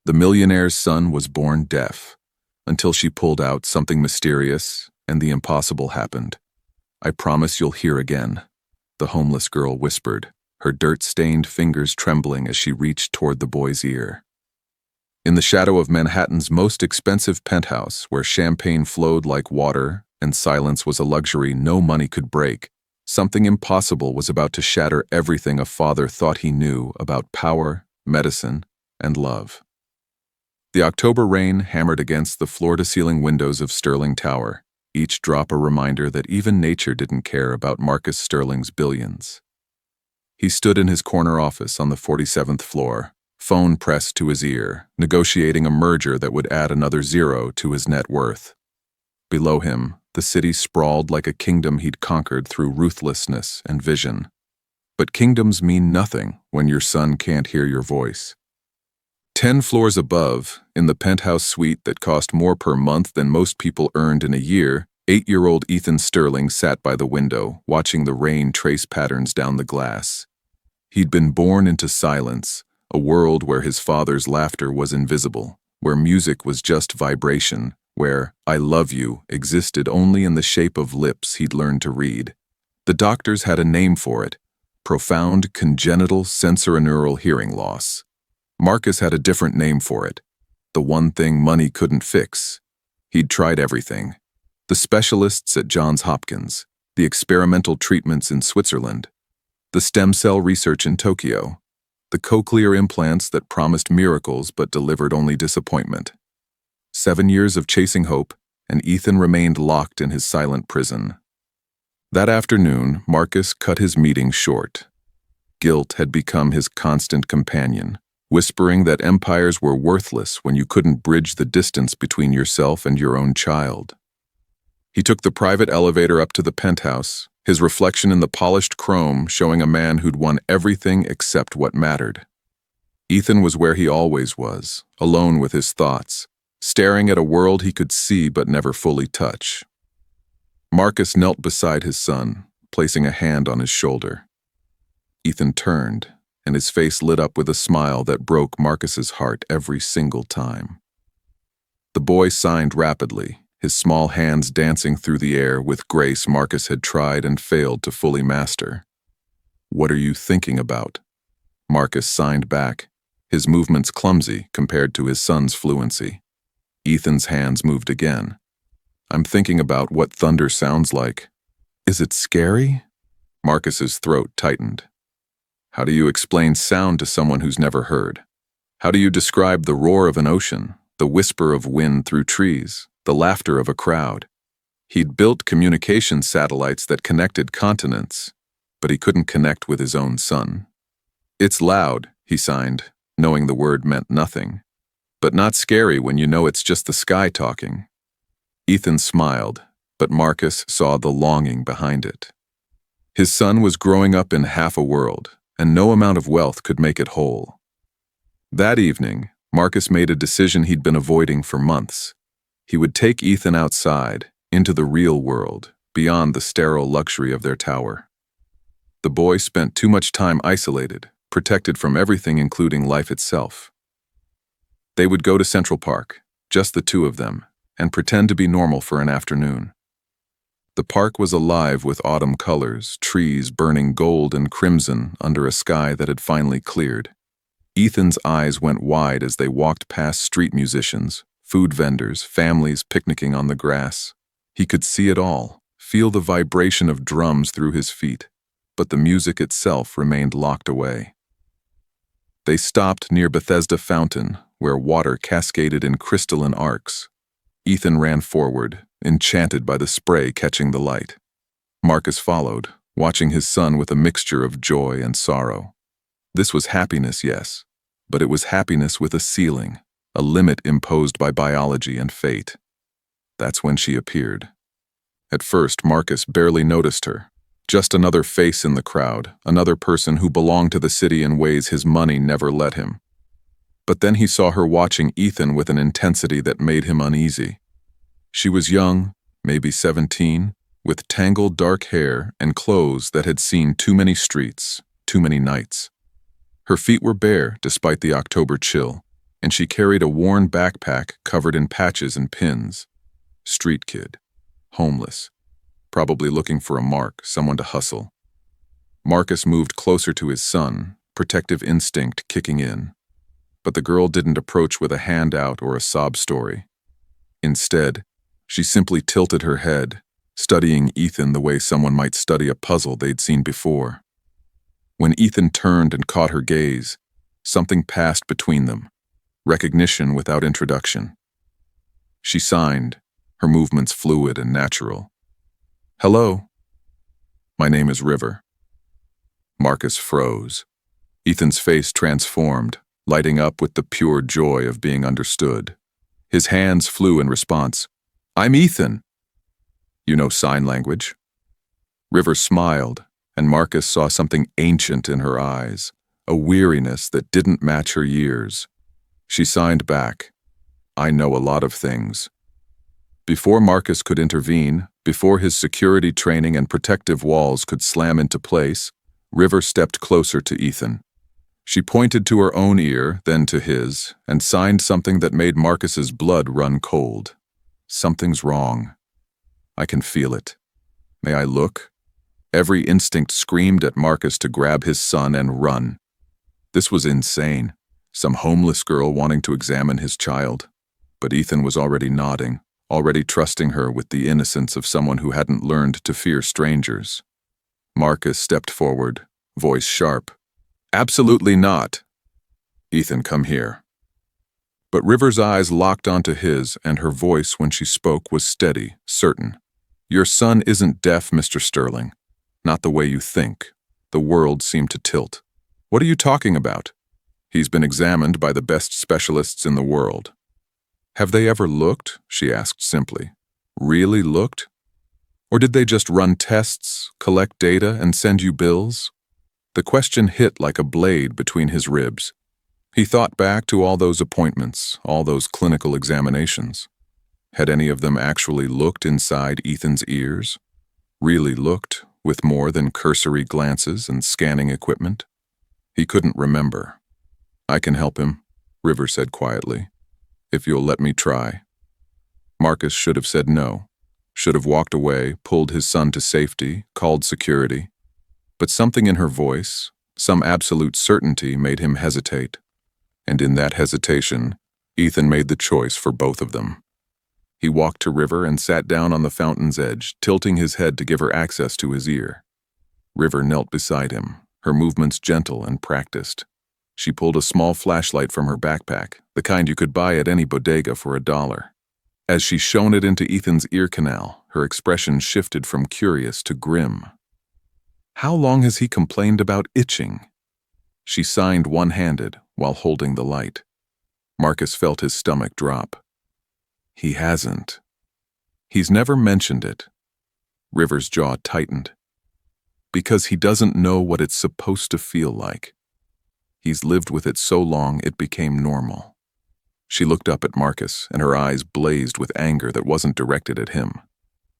The millionaire's son was born deaf, until she pulled out something mysterious and the impossible happened. "I promise you'll hear again," the homeless girl whispered, her dirt-stained fingers trembling as she reached toward the boy's ear. In the shadow of Manhattan's most expensive penthouse, where champagne flowed like water and silence was a luxury no money could break, something impossible was about to shatter everything a father thought he knew about power, medicine, and love. The October rain hammered against the floor-to-ceiling windows of Sterling Tower, each drop a reminder that even nature didn't care about Marcus Sterling's billions. He stood in his corner office on the 47th floor, phone pressed to his ear, negotiating a merger that would add another zero to his net worth. Below him, the city sprawled like a kingdom he'd conquered through ruthlessness and vision. But kingdoms mean nothing when your son can't hear your voice. 10 floors above, in the penthouse suite that cost more per month than most people earned in a year, 8-year-old Ethan Sterling sat by the window, watching the rain trace patterns down the glass. He'd been born into silence, a world where his father's laughter was invisible, where music was just vibration, where "I love you" existed only in the shape of lips he'd learned to read. The doctors had a name for it: profound congenital sensorineural hearing loss. Marcus had a different name for it: the one thing money couldn't fix. He'd tried everything: the specialists at Johns Hopkins, the experimental treatments in Switzerland, the stem cell research in Tokyo, the cochlear implants that promised miracles but delivered only disappointment. 7 years of chasing hope, and Ethan remained locked in his silent prison. That afternoon, Marcus cut his meeting short. Guilt had become his constant companion, whispering that empires were worthless when you couldn't bridge the distance between yourself and your own child. He took the private elevator up to the penthouse, his reflection in the polished chrome showing a man who'd won everything except what mattered. Ethan was where he always was, alone with his thoughts, staring at a world he could see but never fully touch. Marcus knelt beside his son, placing a hand on his shoulder. Ethan turned, and his face lit up with a smile that broke Marcus's heart every single time. The boy signed rapidly, his small hands dancing through the air with grace Marcus had tried and failed to fully master. "What are you thinking about?" Marcus signed back, his movements clumsy compared to his son's fluency. Ethan's hands moved again. "I'm thinking about what thunder sounds like." "Is it scary?" Marcus's throat tightened. How do you explain sound to someone who's never heard? How do you describe the roar of an ocean, the whisper of wind through trees, the laughter of a crowd? He'd built communication satellites that connected continents, but he couldn't connect with his own son. "It's loud," he signed, knowing the word meant nothing. "But not scary when you know it's just the sky talking." Ethan smiled, but Marcus saw the longing behind it. His son was growing up in half a world, and no amount of wealth could make it whole. That evening, Marcus made a decision he'd been avoiding for months. He would take Ethan outside, into the real world, beyond the sterile luxury of their tower. The boy spent too much time isolated, protected from everything including life itself. They would go to Central Park, just the two of them, and pretend to be normal for an afternoon. The park was alive with autumn colors, trees burning gold and crimson under a sky that had finally cleared. Ethan's eyes went wide as they walked past street musicians, food vendors, families picnicking on the grass. He could see it all, feel the vibration of drums through his feet, but the music itself remained locked away. They stopped near Bethesda Fountain, where water cascaded in crystalline arcs. Ethan ran forward, enchanted by the spray catching the light. Marcus followed, watching his son with a mixture of joy and sorrow. This was happiness, yes, but it was happiness with a ceiling, a limit imposed by biology and fate. That's when she appeared. At first, Marcus barely noticed her. Just another face in the crowd, another person who belonged to the city in ways his money never let him. But then he saw her watching Ethan with an intensity that made him uneasy. She was young, maybe 17, with tangled dark hair and clothes that had seen too many streets, too many nights. Her feet were bare despite the October chill, and she carried a worn backpack covered in patches and pins. Street kid. Homeless. Probably looking for a mark, someone to hustle. Marcus moved closer to his son, protective instinct kicking in. But the girl didn't approach with a hand out or a sob story. Instead, she simply tilted her head, studying Ethan the way someone might study a puzzle they'd seen before. When Ethan turned and caught her gaze, something passed between them, recognition without introduction. She signed, her movements fluid and natural. "Hello. My name is River." Marcus froze. Ethan's face transformed, lighting up with the pure joy of being understood. His hands flew in response. "I'm Ethan." "You know sign language?" River smiled, and Marcus saw something ancient in her eyes, a weariness that didn't match her years. She signed back, "I know a lot of things." Before Marcus could intervene, before his security training and protective walls could slam into place, River stepped closer to Ethan. She pointed to her own ear, then to his, and signed something that made Marcus's blood run cold. "Something's wrong. I can feel it. May I look?" Every instinct screamed at Marcus to grab his son and run. This was insane. Some homeless girl wanting to examine his child. But Ethan was already nodding, already trusting her with the innocence of someone who hadn't learned to fear strangers. Marcus stepped forward, voice sharp. "Absolutely not." "Ethan, come here." But River's eyes locked onto his, and her voice when she spoke was steady, certain. "Your son isn't deaf, Mr. Sterling. Not the way you think." The world seemed to tilt. "What are you talking about?" "He's been examined by the best specialists in the world." "Have they ever looked?" she asked simply. "Really looked? Or did they just run tests, collect data, and send you bills?" The question hit like a blade between his ribs. He thought back to all those appointments, all those clinical examinations. Had any of them actually looked inside Ethan's ears? Really looked, with more than cursory glances and scanning equipment? He couldn't remember. "I can help him," River said quietly. "If you'll let me try." Marcus should have said no, should have walked away, pulled his son to safety, called security. But something in her voice, some absolute certainty made him hesitate. And in that hesitation, Ethan made the choice for both of them. He walked to River and sat down on the fountain's edge, tilting his head to give her access to his ear. River knelt beside him, her movements gentle and practiced. She pulled a small flashlight from her backpack, the kind you could buy at any bodega for $1. As she shone it into Ethan's ear canal, her expression shifted from curious to grim. "How long has he complained about itching?" She signed one-handed while holding the light. Marcus felt his stomach drop. "He hasn't. He's never mentioned it." River's jaw tightened. "Because he doesn't know what it's supposed to feel like. He's lived with it so long it became normal." She looked up at Marcus, and her eyes blazed with anger that wasn't directed at him.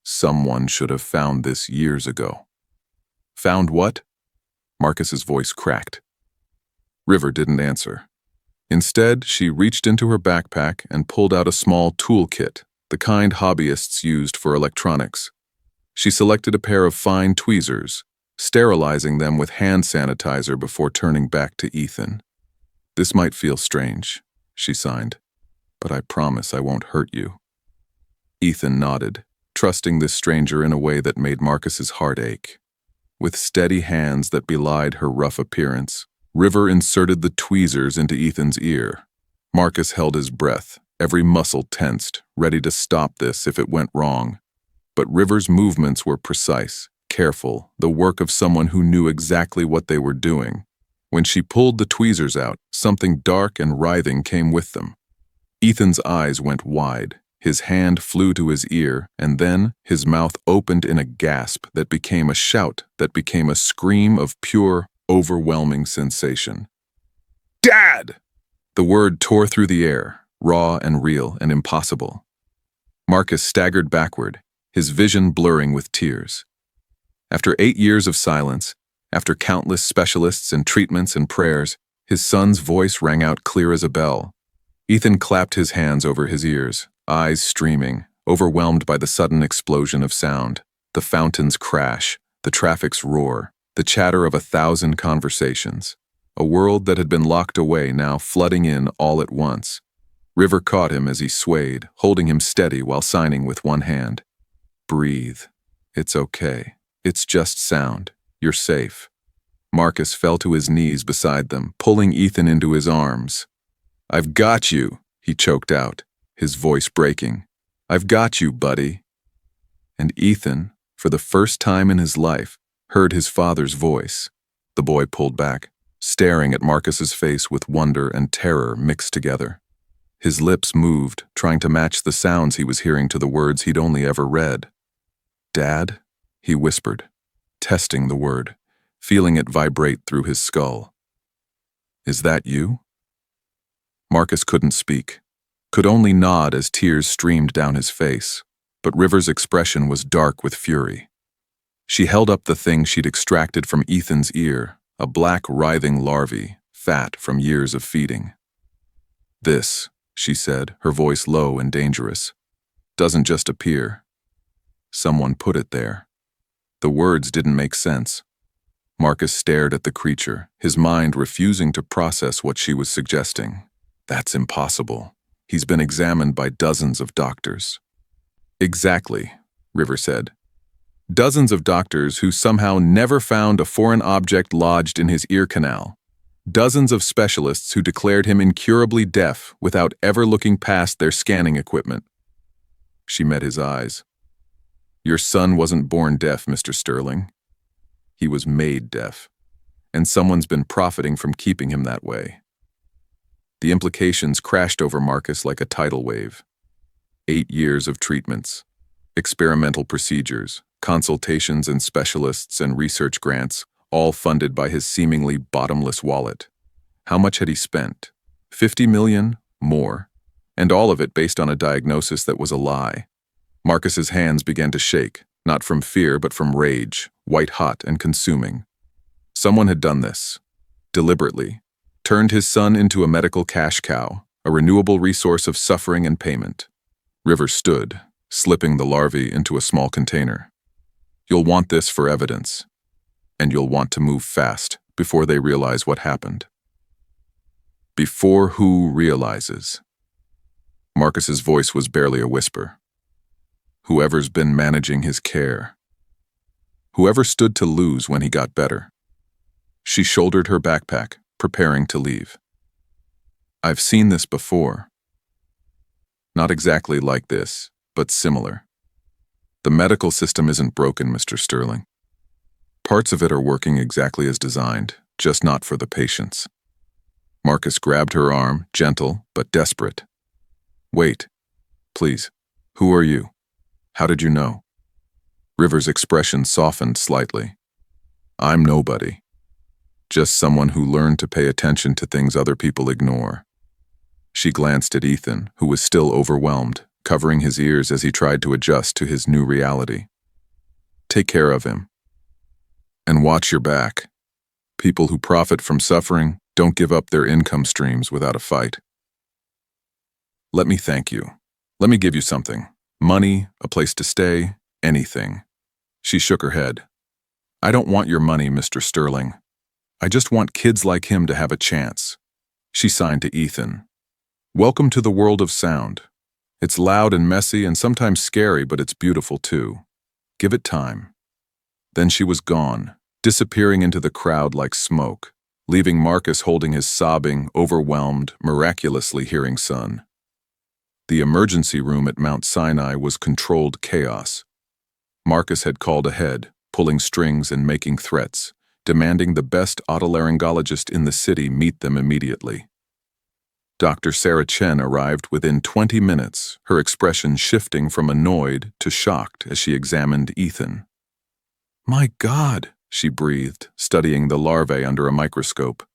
Someone should have found this years ago. "Found what?" Marcus's voice cracked. River didn't answer. Instead, she reached into her backpack and pulled out a small toolkit, the kind hobbyists used for electronics. She selected a pair of fine tweezers, sterilizing them with hand sanitizer before turning back to Ethan. "This might feel strange," she signed, "but I promise I won't hurt you." Ethan nodded, trusting this stranger in a way that made Marcus's heart ache. With steady hands that belied her rough appearance, River inserted the tweezers into Ethan's ear. Marcus held his breath, every muscle tensed, ready to stop this if it went wrong. But River's movements were precise, careful, the work of someone who knew exactly what they were doing. When she pulled the tweezers out, something dark and writhing came with them. Ethan's eyes went wide. His hand flew to his ear, and then his mouth opened in a gasp that became a shout, that became a scream of pure, overwhelming sensation. "Dad!" The word tore through the air, raw and real and impossible. Marcus staggered backward, his vision blurring with tears. After 8 years of silence, after countless specialists and treatments and prayers, his son's voice rang out clear as a bell. Ethan clapped his hands over his ears, eyes streaming, overwhelmed by the sudden explosion of sound, the fountain's crash, the traffic's roar, the chatter of 1,000 conversations. A world that had been locked away now flooding in all at once. River caught him as he swayed, holding him steady while signing with one hand. Breathe. It's okay. It's just sound. You're safe. Marcus fell to his knees beside them, pulling Ethan into his arms. I've got you, he choked out, his voice breaking. I've got you, buddy. And Ethan, for the first time in his life, heard his father's voice. The boy pulled back, staring at Marcus's face with wonder and terror mixed together. His lips moved, trying to match the sounds he was hearing to the words he'd only ever read. Dad? He whispered, testing the word, feeling it vibrate through his skull. Is that you? Marcus couldn't speak, could only nod as tears streamed down his face, but River's expression was dark with fury. She held up the thing she'd extracted from Ethan's ear, a black writhing larvae, fat from years of feeding. This, she said, her voice low and dangerous, doesn't just appear. Someone put it there. The words didn't make sense. Marcus stared at the creature, his mind refusing to process what she was suggesting. That's impossible. He's been examined by dozens of doctors. Exactly, River said. Dozens of doctors who somehow never found a foreign object lodged in his ear canal. Dozens of specialists who declared him incurably deaf without ever looking past their scanning equipment. She met his eyes. Your son wasn't born deaf, Mr. Sterling. He was made deaf, and someone's been profiting from keeping him that way. The implications crashed over Marcus like a tidal wave. 8 years of treatments, experimental procedures, consultations and specialists and research grants, all funded by his seemingly bottomless wallet. How much had he spent? 50 million? More. And all of it based on a diagnosis that was a lie. Marcus's hands began to shake, not from fear but from rage, white-hot and consuming. Someone had done this, deliberately, turned his son into a medical cash cow, a renewable resource of suffering and payment. River stood, slipping the larvae into a small container. You'll want this for evidence, and you'll want to move fast before they realize what happened. Before who realizes? Marcus's voice was barely a whisper. Whoever's been managing his care. Whoever stood to lose when he got better. She shouldered her backpack, preparing to leave. I've seen this before. Not exactly like this, but similar. The medical system isn't broken, Mr. Sterling. Parts of it are working exactly as designed, just not for the patients. Marcus grabbed her arm, gentle but desperate. Wait, please. Who are you? How did you know? River's expression softened slightly. I'm nobody. Just someone who learned to pay attention to things other people ignore. She glanced at Ethan, who was still overwhelmed, covering his ears as he tried to adjust to his new reality. Take care of him. And watch your back. People who profit from suffering don't give up their income streams without a fight. Let me thank you. Let me give you something. Money, a place to stay, anything. She shook her head. I don't want your money, Mr. Sterling. I just want kids like him to have a chance. She signed to Ethan. Welcome to the world of sound. It's loud and messy and sometimes scary, but it's beautiful too. Give it time. Then she was gone, disappearing into the crowd like smoke, leaving Marcus holding his sobbing, overwhelmed, miraculously hearing son. The emergency room at Mount Sinai was controlled chaos. Marcus had called ahead, pulling strings and making threats, demanding the best otolaryngologist in the city meet them immediately. Dr. Sarah Chen arrived within 20 minutes, her expression shifting from annoyed to shocked as she examined Ethan. My God, she breathed, studying the larvae under a microscope.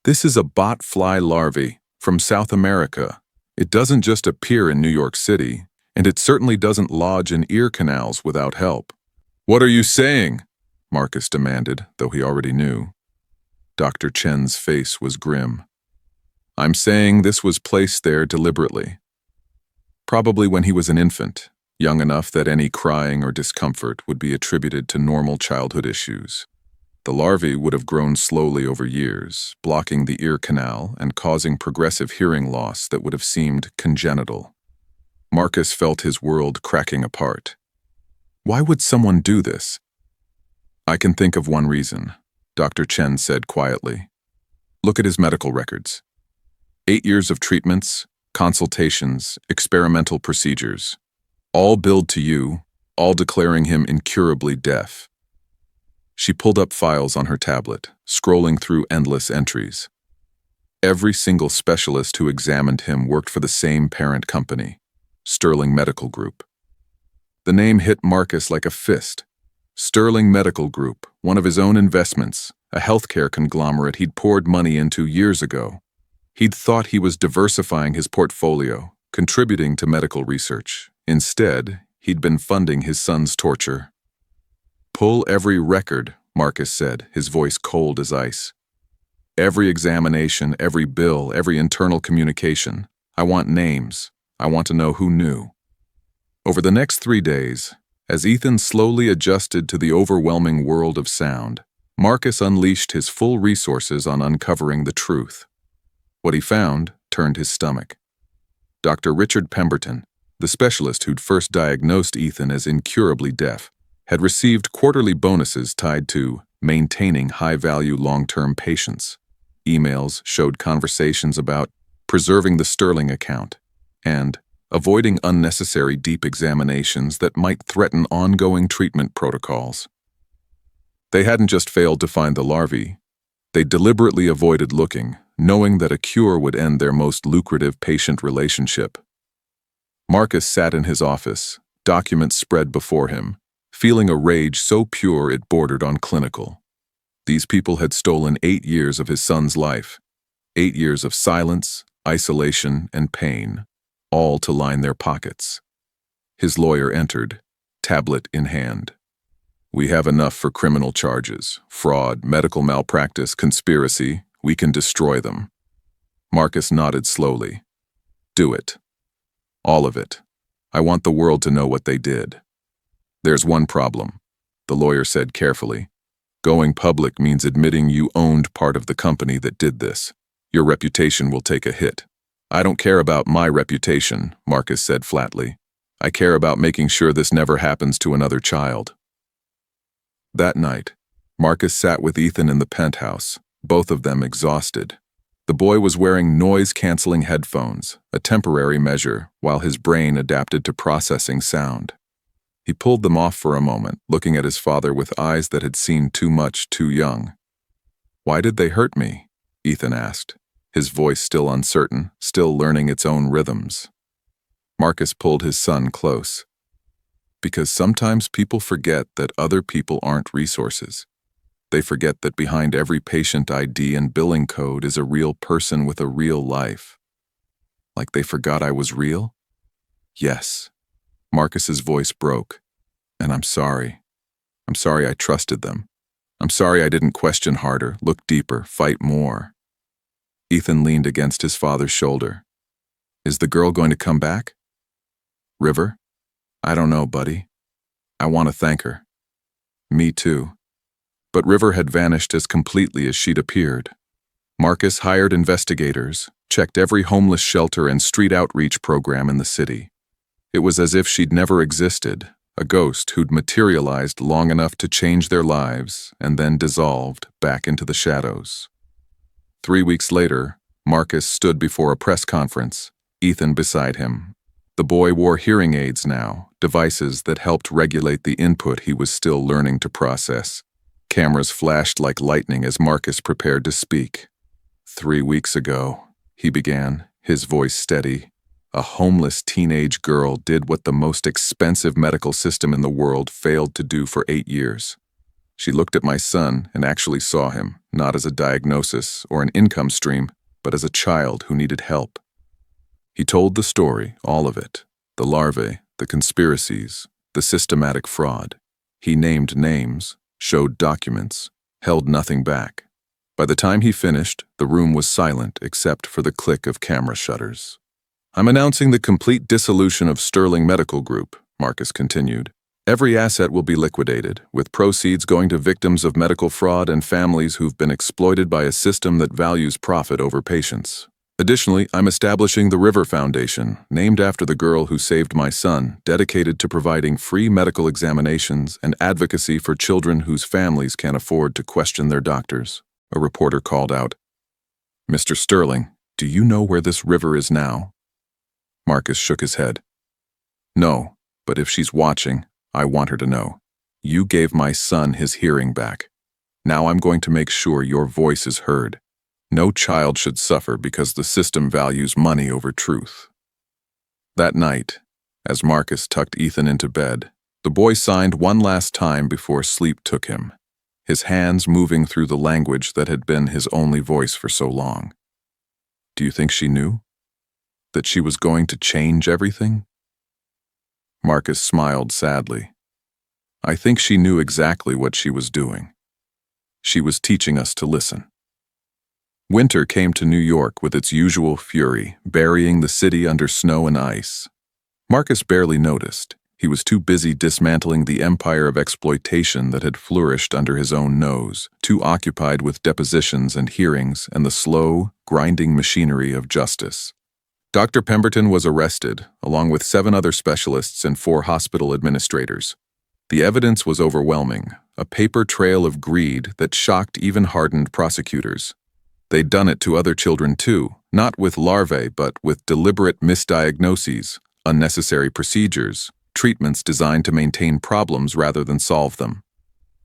This is a botfly larvae from South America. It doesn't just appear in New York City, and it certainly doesn't lodge in ear canals without help. What are you saying? Marcus demanded, though he already knew. Dr. Chen's face was grim. I'm saying this was placed there deliberately. Probably when he was an infant, young enough that any crying or discomfort would be attributed to normal childhood issues. The larvae would have grown slowly over years, blocking the ear canal and causing progressive hearing loss that would have seemed congenital. Marcus felt his world cracking apart. Why would someone do this? I can think of one reason, Dr. Chen said quietly. Look at his medical records. 8 years of treatments, consultations, experimental procedures, all billed to you, all declaring him incurably deaf. She pulled up files on her tablet, scrolling through endless entries. Every single specialist who examined him worked for the same parent company, Sterling Medical Group. The name hit Marcus like a fist. Sterling Medical Group, one of his own investments, a healthcare conglomerate he'd poured money into years ago. He'd thought he was diversifying his portfolio, contributing to medical research. Instead, he'd been funding his son's torture. Pull every record, Marcus said, his voice cold as ice. Every examination, every bill, every internal communication. I want names. I want to know who knew. Over the next 3 days, as Ethan slowly adjusted to the overwhelming world of sound, Marcus unleashed his full resources on uncovering the truth. What he found turned his stomach. Dr. Richard Pemberton, the specialist who'd first diagnosed Ethan as incurably deaf, had received quarterly bonuses tied to maintaining high-value long-term patients. Emails showed conversations about preserving the Sterling account and avoiding unnecessary deep examinations that might threaten ongoing treatment protocols. They hadn't just failed to find the larvae. They deliberately avoided looking, knowing that a cure would end their most lucrative patient relationship. Marcus sat in his office, documents spread before him, feeling a rage so pure it bordered on clinical. These people had stolen 8 years of his son's life, 8 years of silence, isolation, and pain, all to line their pockets. His lawyer entered, tablet in hand. We have enough for criminal charges, fraud, medical malpractice, conspiracy. We can destroy them. Marcus nodded slowly. Do it. All of it. I want the world to know what they did. There's one problem, the lawyer said carefully. Going public means admitting you owned part of the company that did this. Your reputation will take a hit. I don't care about my reputation, Marcus said flatly. I care about making sure this never happens to another child. That night, Marcus sat with Ethan in the penthouse, both of them exhausted. The boy was wearing noise-canceling headphones, a temporary measure, while his brain adapted to processing sound. He pulled them off for a moment, looking at his father with eyes that had seen too much too young. Why did they hurt me? Ethan asked, his voice still uncertain, still learning its own rhythms. Marcus pulled his son close. Because sometimes people forget that other people aren't resources. They forget that behind every patient ID and billing code is a real person with a real life. Like they forgot I was real? Yes. Marcus's voice broke. And I'm sorry. I'm sorry I trusted them. I'm sorry I didn't question harder, look deeper, fight more. Ethan leaned against his father's shoulder. Is the girl going to come back? River? I don't know, buddy. I want to thank her. Me too. But River had vanished as completely as she'd appeared. Marcus hired investigators, checked every homeless shelter and street outreach program in the city. It was as if she'd never existed, a ghost who'd materialized long enough to change their lives and then dissolved back into the shadows. 3 weeks later, Marcus stood before a press conference, Ethan beside him. The boy wore hearing aids now, devices that helped regulate the input he was still learning to process. Cameras flashed like lightning as Marcus prepared to speak. 3 weeks ago, he began, his voice steady. A homeless teenage girl did what the most expensive medical system in the world failed to do for 8 years. She looked at my son and actually saw him, not as a diagnosis or an income stream, but as a child who needed help. He told the story, all of it, the larvae, the conspiracies, the systematic fraud. He named names, showed documents, held nothing back. By the time he finished, the room was silent except for the click of camera shutters. "I'm announcing the complete dissolution of Sterling Medical Group," Marcus continued. "Every asset will be liquidated, with proceeds going to victims of medical fraud and families who've been exploited by a system that values profit over patients. Additionally, I'm establishing the River Foundation, named after the girl who saved my son, dedicated to providing free medical examinations and advocacy for children whose families can't afford to question their doctors." A reporter called out, "Mr. Sterling, do you know where this river is now?" Marcus shook his head. "No, but if she's watching, I want her to know. You gave my son his hearing back. Now I'm going to make sure your voice is heard. No child should suffer because the system values money over truth." That night, as Marcus tucked Ethan into bed, the boy signed one last time before sleep took him, his hands moving through the language that had been his only voice for so long. Do you think she knew? That she was going to change everything? Marcus smiled sadly. "I think she knew exactly what she was doing. She was teaching us to listen." Winter came to New York with its usual fury, burying the city under snow and ice. Marcus barely noticed. He was too busy dismantling the empire of exploitation that had flourished under his own nose, too occupied with depositions and hearings and the slow, grinding machinery of justice. Dr. Pemberton was arrested, along with 7 other specialists and 4 hospital administrators. The evidence was overwhelming, a paper trail of greed that shocked even hardened prosecutors. They'd done it to other children too, not with larvae but with deliberate misdiagnoses, unnecessary procedures, treatments designed to maintain problems rather than solve them.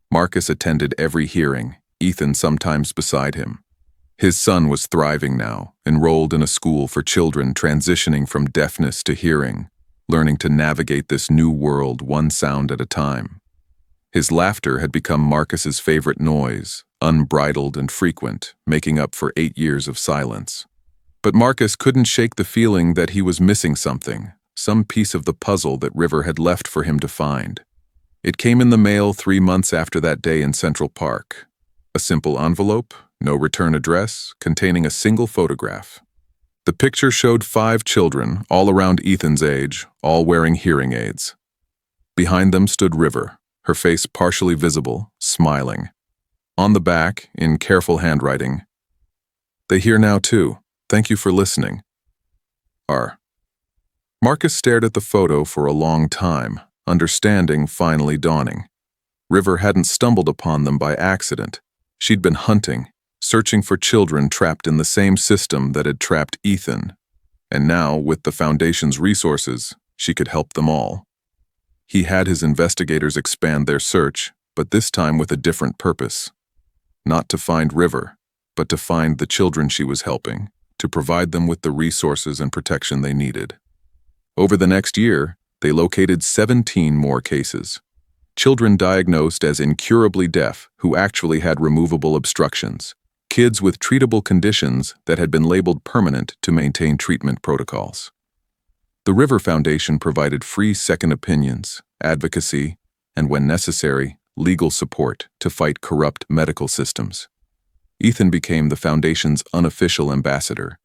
Marcus attended every hearing, Ethan sometimes beside him. His son was thriving now, enrolled in a school for children transitioning from deafness to hearing, learning to navigate this new world one sound at a time. His laughter had become Marcus's favorite noise, unbridled and frequent, making up for 8 years of silence. But Marcus couldn't shake the feeling that he was missing something, some piece of the puzzle that River had left for him to find. It came in the mail 3 months after that day in Central Park. A simple envelope, no return address, containing a single photograph. The picture showed 5 children, all around Ethan's age, all wearing hearing aids. Behind them stood River, her face partially visible, smiling. On the back, in careful handwriting, "They hear now too. Thank you for listening. R." Marcus stared at the photo for a long time, understanding finally dawning. River hadn't stumbled upon them by accident. She'd been hunting, searching for children trapped in the same system that had trapped Ethan. And now, with the Foundation's resources, she could help them all. He had his investigators expand their search, but this time with a different purpose. Not to find River, but to find the children she was helping, to provide them with the resources and protection they needed. Over the next year, they located 17 more cases. Children diagnosed as incurably deaf who actually had removable obstructions. Kids with treatable conditions that had been labeled permanent to maintain treatment protocols. The River Foundation provided free second opinions, advocacy, and when necessary, legal support to fight corrupt medical systems. Ethan became the Foundation's unofficial ambassador,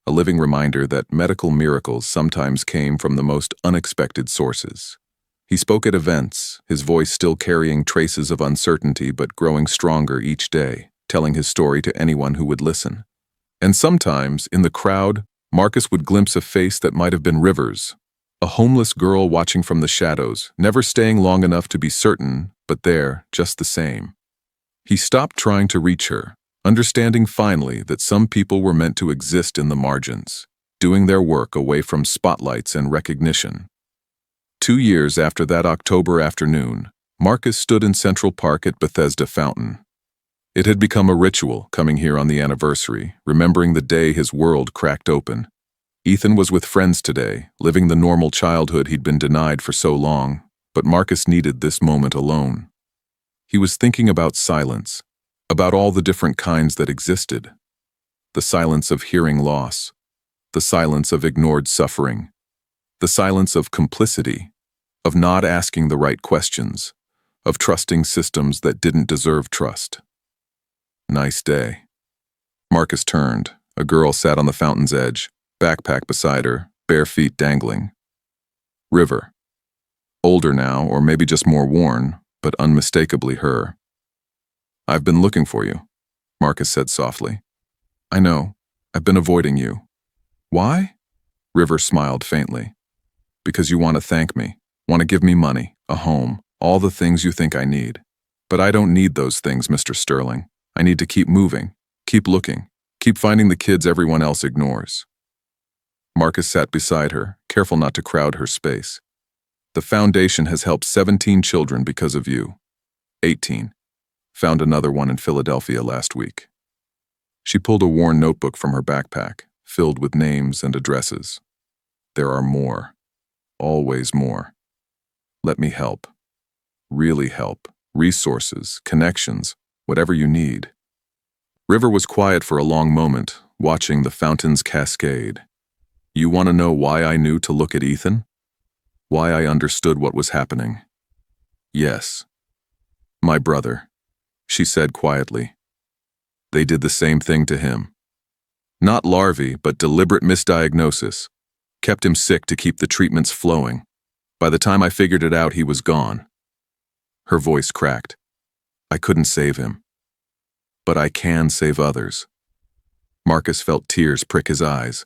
a living reminder that medical miracles sometimes came from the most unexpected sources. He spoke at events, his voice still carrying traces of uncertainty but growing stronger each day, telling his story to anyone who would listen. And sometimes, in the crowd, Marcus would glimpse a face that might have been River's, a homeless girl watching from the shadows, never staying long enough to be certain, but there, just the same. He stopped trying to reach her, understanding finally that some people were meant to exist in the margins, doing their work away from spotlights and recognition. 2 years after that October afternoon, Marcus stood in Central Park at Bethesda Fountain. It had become a ritual, coming here on the anniversary, remembering the day his world cracked open. Ethan was with friends today, living the normal childhood he'd been denied for so long, but Marcus needed this moment alone. He was thinking about silence, about all the different kinds that existed. The silence of hearing loss, the silence of ignored suffering, the silence of complicity, of not asking the right questions, of trusting systems that didn't deserve trust. Nice day. Marcus turned. A girl sat on the fountain's edge, backpack beside her, bare feet dangling. River. Older now, or maybe just more worn, but unmistakably her. "I've been looking for you," Marcus said softly. "I know. I've been avoiding you." "Why?" River smiled faintly. "Because you want to thank me, want to give me money, a home, all the things you think I need. But I don't need those things, Mr. Sterling. I need to keep moving, keep looking, keep finding the kids everyone else ignores." Marcus sat beside her, careful not to crowd her space. "The foundation has helped 17 children because of you. 18. Found another one in Philadelphia last week." She pulled a worn notebook from her backpack, filled with names and addresses. "There are more. Always more. Let me help. Really help. Resources, connections, whatever you need." River was quiet for a long moment, watching the fountains cascade. "You want to know why I knew to look at Ethan? Why I understood what was happening?" "Yes. My brother," she said quietly. "They did the same thing to him. Not larvae, but deliberate misdiagnosis. Kept him sick to keep the treatments flowing. By the time I figured it out, he was gone." Her voice cracked. "I couldn't save him. But I can save others." Marcus felt tears prick his eyes.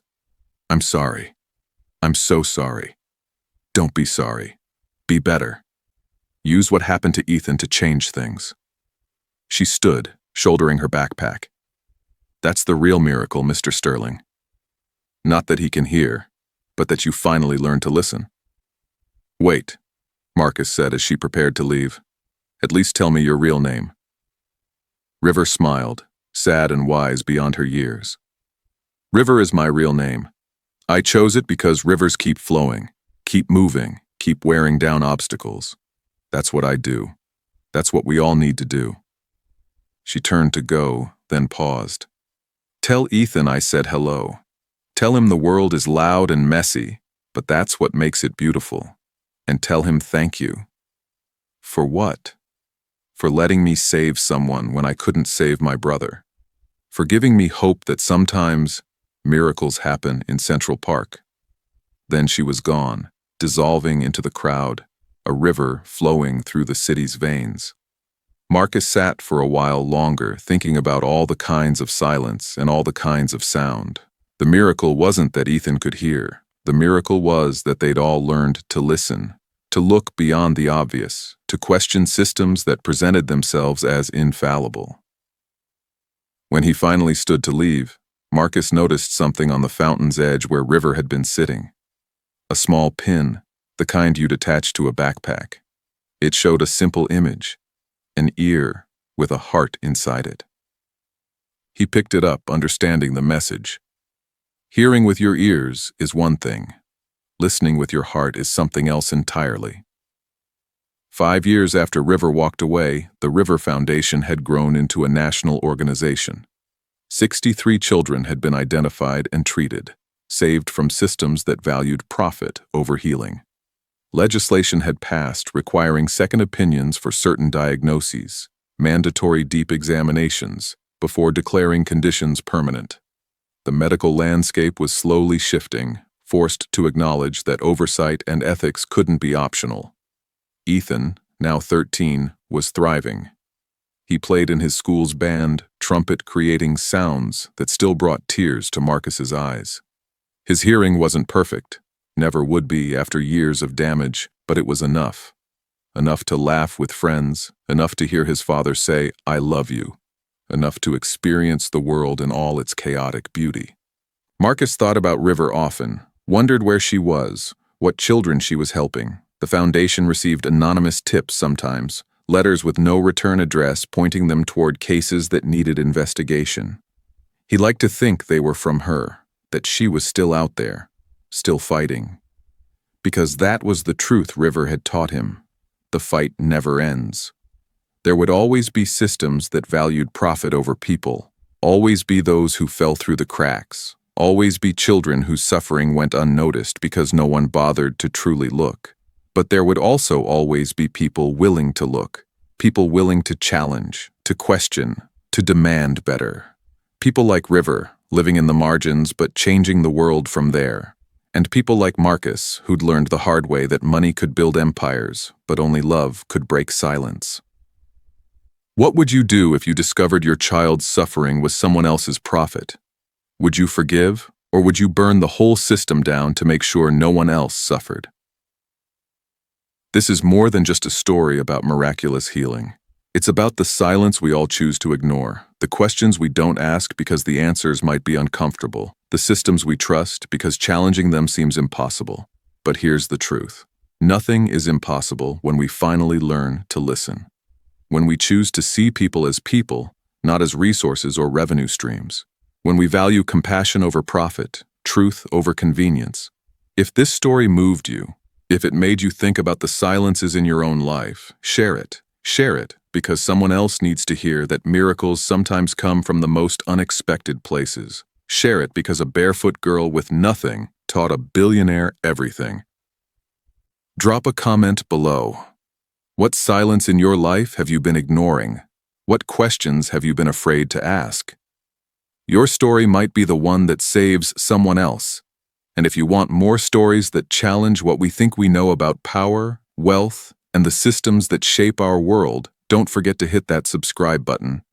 "I'm sorry. I'm so sorry. Don't be sorry. Be better. Use what happened to Ethan to change things." She stood, shouldering her backpack. "That's the real miracle, Mr. Sterling. Not that he can hear, but that you finally learned to listen." "Wait," Marcus said as she prepared to leave. "At least tell me your real name." River smiled, sad and wise beyond her years. "River is my real name. I chose it because rivers keep flowing, keep moving, keep wearing down obstacles. That's what I do. That's what we all need to do." She turned to go, then paused. "Tell Ethan I said hello. Tell him the world is loud and messy, but that's what makes it beautiful. And tell him thank you." "For what?" "For letting me save someone when I couldn't save my brother. For giving me hope that sometimes miracles happen in Central Park." Then she was gone, dissolving into the crowd, a river flowing through the city's veins. Marcus sat for a while longer, thinking about all the kinds of silence and all the kinds of sound. The miracle wasn't that Ethan could hear. The miracle was that they'd all learned to listen, to look beyond the obvious, to question systems that presented themselves as infallible. When he finally stood to leave, Marcus noticed something on the fountain's edge where River had been sitting. A small pin, the kind you'd attach to a backpack. It showed a simple image, an ear with a heart inside it. He picked it up, understanding the message. Hearing with your ears is one thing. Listening with your heart is something else entirely. 5 years after River walked away, the River Foundation had grown into a national organization. 63 children had been identified and treated, saved from systems that valued profit over healing. Legislation had passed requiring second opinions for certain diagnoses, mandatory deep examinations, before declaring conditions permanent. The medical landscape was slowly shifting, forced to acknowledge that oversight and ethics couldn't be optional. Ethan, now 13, was thriving. He played in his school's band, trumpet creating sounds that still brought tears to Marcus's eyes. His hearing wasn't perfect, never would be after years of damage, but it was enough. Enough to laugh with friends, enough to hear his father say, "I love you," enough to experience the world in all its chaotic beauty. Marcus thought about River often, wondered where she was, what children she was helping. The foundation received anonymous tips sometimes, letters with no return address pointing them toward cases that needed investigation. He liked to think they were from her, that she was still out there, still fighting. Because that was the truth River had taught him. The fight never ends. There would always be systems that valued profit over people, always be those who fell through the cracks, always be children whose suffering went unnoticed because no one bothered to truly look. But there would also always be people willing to look, people willing to challenge, to question, to demand better. People like River, living in the margins but changing the world from there. And people like Marcus, who'd learned the hard way that money could build empires, but only love could break silence. What would you do if you discovered your child's suffering was someone else's profit? Would you forgive, or would you burn the whole system down to make sure no one else suffered? This is more than just a story about miraculous healing. It's about the silence we all choose to ignore, the questions we don't ask because the answers might be uncomfortable, the systems we trust because challenging them seems impossible. But here's the truth. Nothing is impossible when we finally learn to listen. When we choose to see people as people, not as resources or revenue streams. When we value compassion over profit, truth over convenience. If this story moved you, if it made you think about the silences in your own life, share it. Share it, because someone else needs to hear that miracles sometimes come from the most unexpected places. Share it because a barefoot girl with nothing taught a billionaire everything. Drop a comment below. What silence in your life have you been ignoring? What questions have you been afraid to ask? Your story might be the one that saves someone else. And if you want more stories that challenge what we think we know about power, wealth, and the systems that shape our world, don't forget to hit that subscribe button.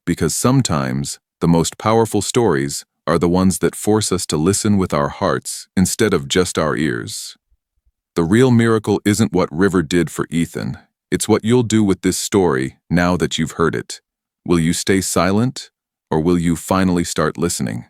Because sometimes, the most powerful stories are the ones that force us to listen with our hearts instead of just our ears. The real miracle isn't what River did for Ethan. It's what you'll do with this story now that you've heard it. Will you stay silent, or will you finally start listening?